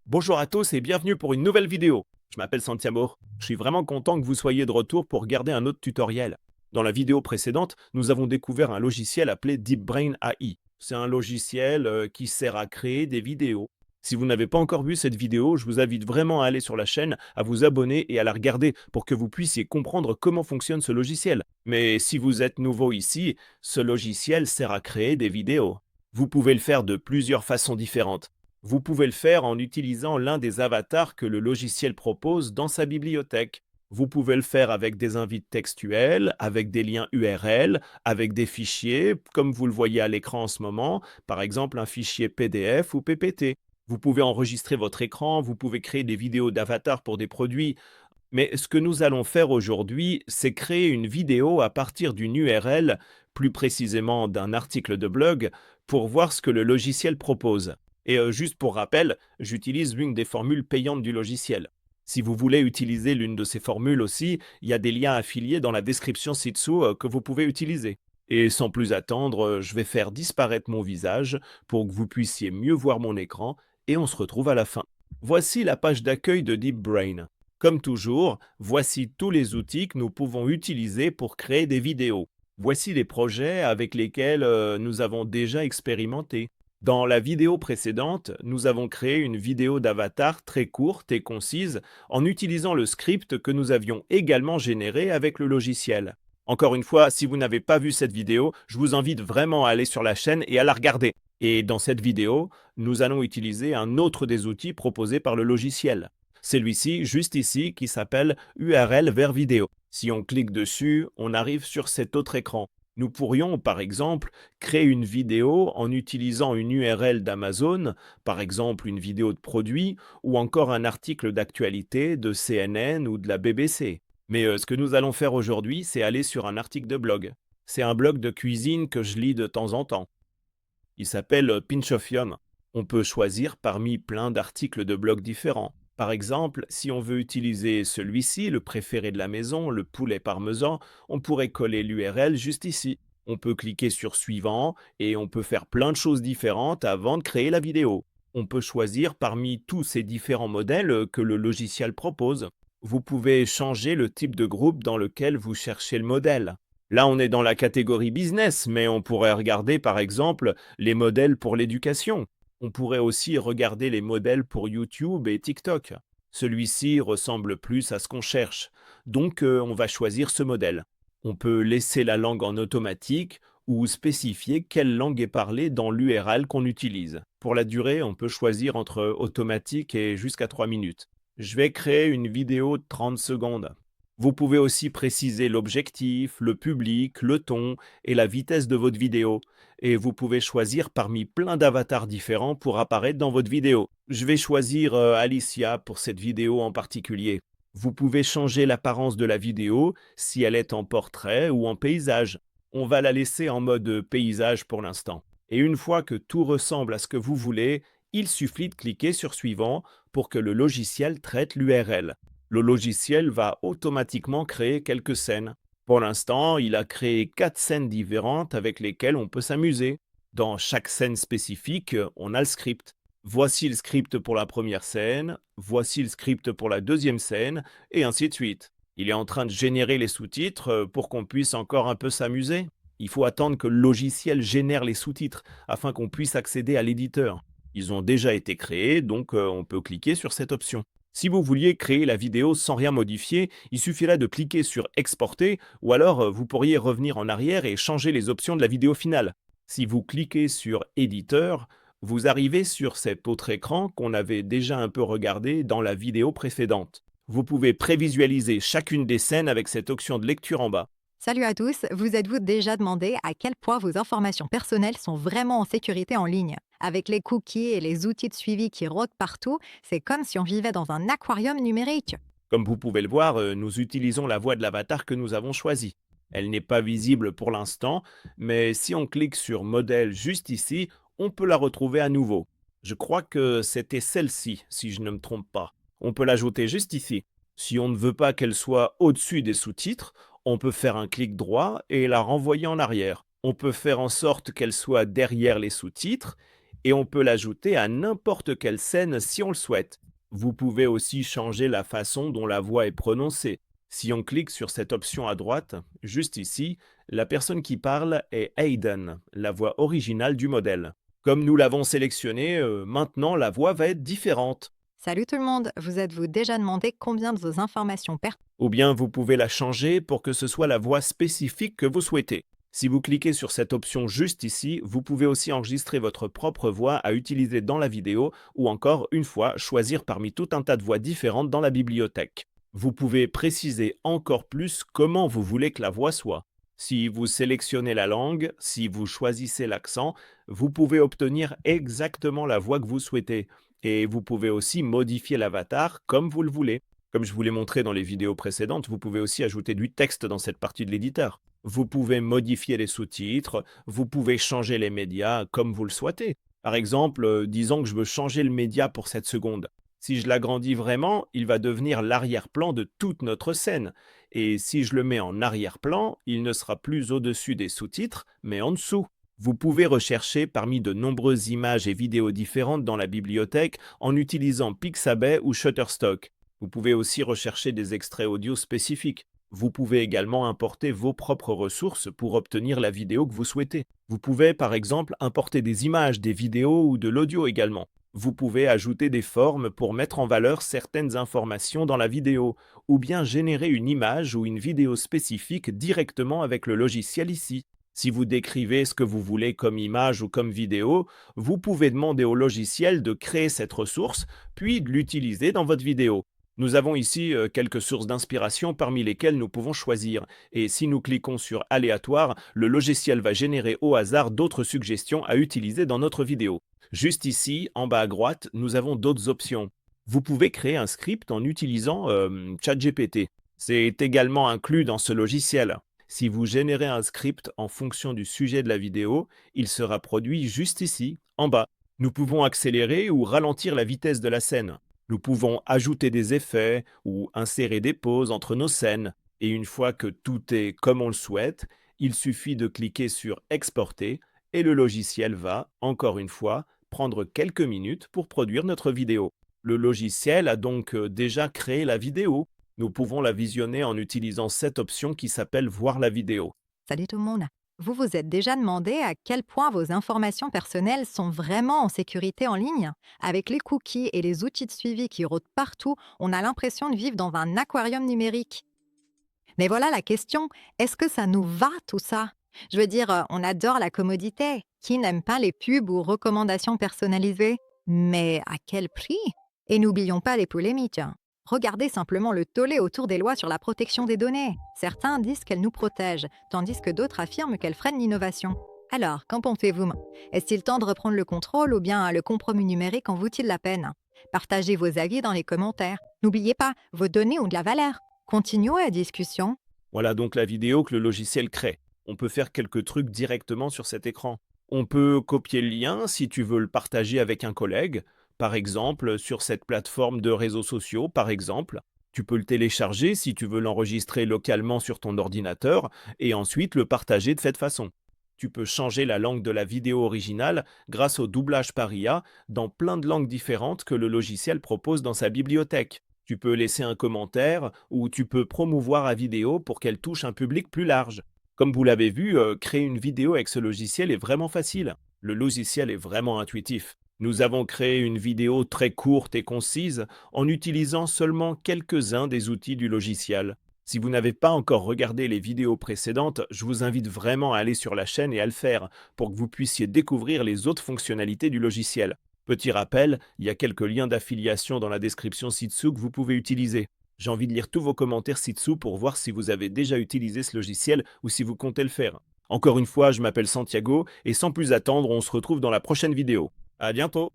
Bonjour à tous et bienvenue pour une nouvelle vidéo. Je m'appelle Santiago. Je suis vraiment content que vous soyez de retour pour regarder un autre tutoriel. Dans la vidéo précédente, nous avons découvert un logiciel appelé DeepBrain AI. C'est un logiciel qui sert à créer des vidéos. Si vous n'avez pas encore vu cette vidéo, je vous invite vraiment à aller sur la chaîne, à vous abonner et à la regarder pour que vous puissiez comprendre comment fonctionne ce logiciel. Mais si vous êtes nouveau ici, ce logiciel sert à créer des vidéos. Vous pouvez le faire de plusieurs façons différentes. Vous pouvez le faire en utilisant l'un des avatars que le logiciel propose dans sa bibliothèque. Vous pouvez le faire avec des invites textuels, avec des liens URL, avec des fichiers, comme vous le voyez à l'écran en ce moment, par exemple un fichier PDF ou PPT. Vous pouvez enregistrer votre écran, vous pouvez créer des vidéos d'avatars pour des produits. Mais ce que nous allons faire aujourd'hui, c'est créer une vidéo à partir d'une URL, plus précisément d'un article de blog, pour voir ce que le logiciel propose. Et juste pour rappel, j'utilise l'une des formules payantes du logiciel. Si vous voulez utiliser l'une de ces formules aussi, il y a des liens affiliés dans la description ci-dessous que vous pouvez utiliser. Et sans plus attendre, je vais faire disparaître mon visage pour que vous puissiez mieux voir mon écran et on se retrouve à la fin. Voici la page d'accueil de DeepBrain. Comme toujours, voici tous les outils que nous pouvons utiliser pour créer des vidéos. Voici les projets avec lesquels nous avons déjà expérimenté. Dans la vidéo précédente, nous avons créé une vidéo d'avatar très courte et concise en utilisant le script que nous avions également généré avec le logiciel. Encore une fois, si vous n'avez pas vu cette vidéo, je vous invite vraiment à aller sur la chaîne et à la regarder. Et dans cette vidéo, nous allons utiliser un autre des outils proposés par le logiciel. Celui-ci, juste ici, qui s'appelle URL vers vidéo. Si on clique dessus, on arrive sur cet autre écran. Nous pourrions, par exemple, créer une vidéo en utilisant une URL d'Amazon, par exemple une vidéo de produit, ou encore un article d'actualité de CNN ou de la BBC. Mais ce que nous allons faire aujourd'hui, c'est aller sur un article de blog. C'est un blog de cuisine que je lis de temps en temps. Il s'appelle Pinch of Yum. On peut choisir parmi plein d'articles de blog différents. Par exemple, si on veut utiliser celui-ci, le préféré de la maison, le poulet parmesan, on pourrait coller l'URL juste ici. On peut cliquer sur suivant et on peut faire plein de choses différentes avant de créer la vidéo. On peut choisir parmi tous ces différents modèles que le logiciel propose. Vous pouvez changer le type de groupe dans lequel vous cherchez le modèle. Là, on est dans la catégorie business, mais on pourrait regarder par exemple les modèles pour l'éducation. On pourrait aussi regarder les modèles pour YouTube et TikTok. Celui-ci ressemble plus à ce qu'on cherche, donc on va choisir ce modèle. On peut laisser la langue en automatique ou spécifier quelle langue est parlée dans l'URL qu'on utilise. Pour la durée, on peut choisir entre automatique et jusqu'à 3 minutes. Je vais créer une vidéo de 30 secondes. Vous pouvez aussi préciser l'objectif, le public, le ton et la vitesse de votre vidéo. Et vous pouvez choisir parmi plein d'avatars différents pour apparaître dans votre vidéo. Je vais choisir Alicia pour cette vidéo en particulier. Vous pouvez changer l'apparence de la vidéo si elle est en portrait ou en paysage. On va la laisser en mode paysage pour l'instant. Et une fois que tout ressemble à ce que vous voulez, il suffit de cliquer sur suivant pour que le logiciel traite l'URL. Le logiciel va automatiquement créer quelques scènes. Pour l'instant, il a créé 4 scènes différentes avec lesquelles on peut s'amuser. Dans chaque scène spécifique, on a le script. Voici le script pour la première scène, voici le script pour la deuxième scène, et ainsi de suite. Il est en train de générer les sous-titres pour qu'on puisse encore un peu s'amuser. Il faut attendre que le logiciel génère les sous-titres afin qu'on puisse accéder à l'éditeur. Ils ont déjà été créés, donc on peut cliquer sur cette option. Si vous vouliez créer la vidéo sans rien modifier, il suffirait de cliquer sur Exporter ou alors vous pourriez revenir en arrière et changer les options de la vidéo finale. Si vous cliquez sur Éditeur, vous arrivez sur cet autre écran qu'on avait déjà un peu regardé dans la vidéo précédente. Vous pouvez prévisualiser chacune des scènes avec cette option de lecture en bas. Salut à tous, vous êtes-vous déjà demandé à quel point vos informations personnelles sont vraiment en sécurité en ligne? Avec les cookies et les outils de suivi qui rôdent partout, c'est comme si on vivait dans un aquarium numérique. Comme vous pouvez le voir, nous utilisons la voix de l'avatar que nous avons choisi. Elle n'est pas visible pour l'instant, mais si on clique sur modèle juste ici, on peut la retrouver à nouveau. Je crois que c'était celle-ci, si je ne me trompe pas. On peut l'ajouter juste ici. Si on ne veut pas qu'elle soit au-dessus des sous-titres, on peut faire un clic droit et la renvoyer en arrière. On peut faire en sorte qu'elle soit derrière les sous-titres et on peut l'ajouter à n'importe quelle scène si on le souhaite. Vous pouvez aussi changer la façon dont la voix est prononcée. Si on clique sur cette option à droite, juste ici, la personne qui parle est Hayden, la voix originale du modèle. Comme nous l'avons sélectionné, maintenant la voix va être différente. Salut tout le monde, vous êtes-vous déjà demandé combien de vos informations personnelles Ou bien vous pouvez la changer pour que ce soit la voix spécifique que vous souhaitez. Si vous cliquez sur cette option juste ici, vous pouvez aussi enregistrer votre propre voix à utiliser dans la vidéo ou encore, une fois, choisir parmi tout un tas de voix différentes dans la bibliothèque. Vous pouvez préciser encore plus comment vous voulez que la voix soit. Si vous sélectionnez la langue, si vous choisissez l'accent, vous pouvez obtenir exactement la voix que vous souhaitez. Et vous pouvez aussi modifier l'avatar comme vous le voulez. Comme je vous l'ai montré dans les vidéos précédentes, vous pouvez aussi ajouter du texte dans cette partie de l'éditeur. Vous pouvez modifier les sous-titres, vous pouvez changer les médias comme vous le souhaitez. Par exemple, disons que je veux changer le média pour cette seconde. Si je l'agrandis vraiment, il va devenir l'arrière-plan de toute notre scène. Et si je le mets en arrière-plan, il ne sera plus au-dessus des sous-titres, mais en dessous. Vous pouvez rechercher parmi de nombreuses images et vidéos différentes dans la bibliothèque en utilisant Pixabay ou Shutterstock. Vous pouvez aussi rechercher des extraits audio spécifiques. Vous pouvez également importer vos propres ressources pour obtenir la vidéo que vous souhaitez. Vous pouvez par exemple importer des images, des vidéos ou de l'audio également. Vous pouvez ajouter des formes pour mettre en valeur certaines informations dans la vidéo, ou bien générer une image ou une vidéo spécifique directement avec le logiciel ici. Si vous décrivez ce que vous voulez comme image ou comme vidéo, vous pouvez demander au logiciel de créer cette ressource, puis de l'utiliser dans votre vidéo. Nous avons ici quelques sources d'inspiration parmi lesquelles nous pouvons choisir. Et si nous cliquons sur Aléatoire, le logiciel va générer au hasard d'autres suggestions à utiliser dans notre vidéo. Juste ici, en bas à droite, nous avons d'autres options. Vous pouvez créer un script en utilisant ChatGPT. C'est également inclus dans ce logiciel. Si vous générez un script en fonction du sujet de la vidéo, il sera produit juste ici, en bas. Nous pouvons accélérer ou ralentir la vitesse de la scène. Nous pouvons ajouter des effets ou insérer des pauses entre nos scènes. Et une fois que tout est comme on le souhaite, il suffit de cliquer sur Exporter et le logiciel va, encore une fois, prendre quelques minutes pour produire notre vidéo. Le logiciel a donc déjà créé la vidéo. Nous pouvons la visionner en utilisant cette option qui s'appelle Voir la vidéo. Salut tout le monde. Vous vous êtes déjà demandé à quel point vos informations personnelles sont vraiment en sécurité en ligne? Avec les cookies et les outils de suivi qui rôdent partout, on a l'impression de vivre dans un aquarium numérique. Mais voilà la question, est-ce que ça nous va tout ça? Je veux dire, on adore la commodité. Qui n'aime pas les pubs ou recommandations personnalisées? Mais à quel prix? Et n'oublions pas les polémiques. Regardez simplement le tollé autour des lois sur la protection des données. Certains disent qu'elles nous protègent, tandis que d'autres affirment qu'elles freinent l'innovation. Alors, qu'en pensez-vous? Est-il temps de reprendre le contrôle ou bien le compromis numérique en vaut-il la peine? Partagez vos avis dans les commentaires. N'oubliez pas, vos données ont de la valeur. Continuons la discussion. Voilà donc la vidéo que le logiciel crée. On peut faire quelques trucs directement sur cet écran. On peut copier le lien si tu veux le partager avec un collègue, par exemple sur cette plateforme de réseaux sociaux, par exemple. Tu peux le télécharger si tu veux l'enregistrer localement sur ton ordinateur et ensuite le partager de cette façon. Tu peux changer la langue de la vidéo originale grâce au doublage par IA dans plein de langues différentes que le logiciel propose dans sa bibliothèque. Tu peux laisser un commentaire ou tu peux promouvoir la vidéo pour qu'elle touche un public plus large. Comme vous l'avez vu, créer une vidéo avec ce logiciel est vraiment facile. Le logiciel est vraiment intuitif. Nous avons créé une vidéo très courte et concise en utilisant seulement quelques-uns des outils du logiciel. Si vous n'avez pas encore regardé les vidéos précédentes, je vous invite vraiment à aller sur la chaîne et à le faire pour que vous puissiez découvrir les autres fonctionnalités du logiciel. Petit rappel, il y a quelques liens d'affiliation dans la description ci-dessous que vous pouvez utiliser. J'ai envie de lire tous vos commentaires ci-dessous pour voir si vous avez déjà utilisé ce logiciel ou si vous comptez le faire. Encore une fois, je m'appelle Santiago et sans plus attendre, on se retrouve dans la prochaine vidéo. À bientôt!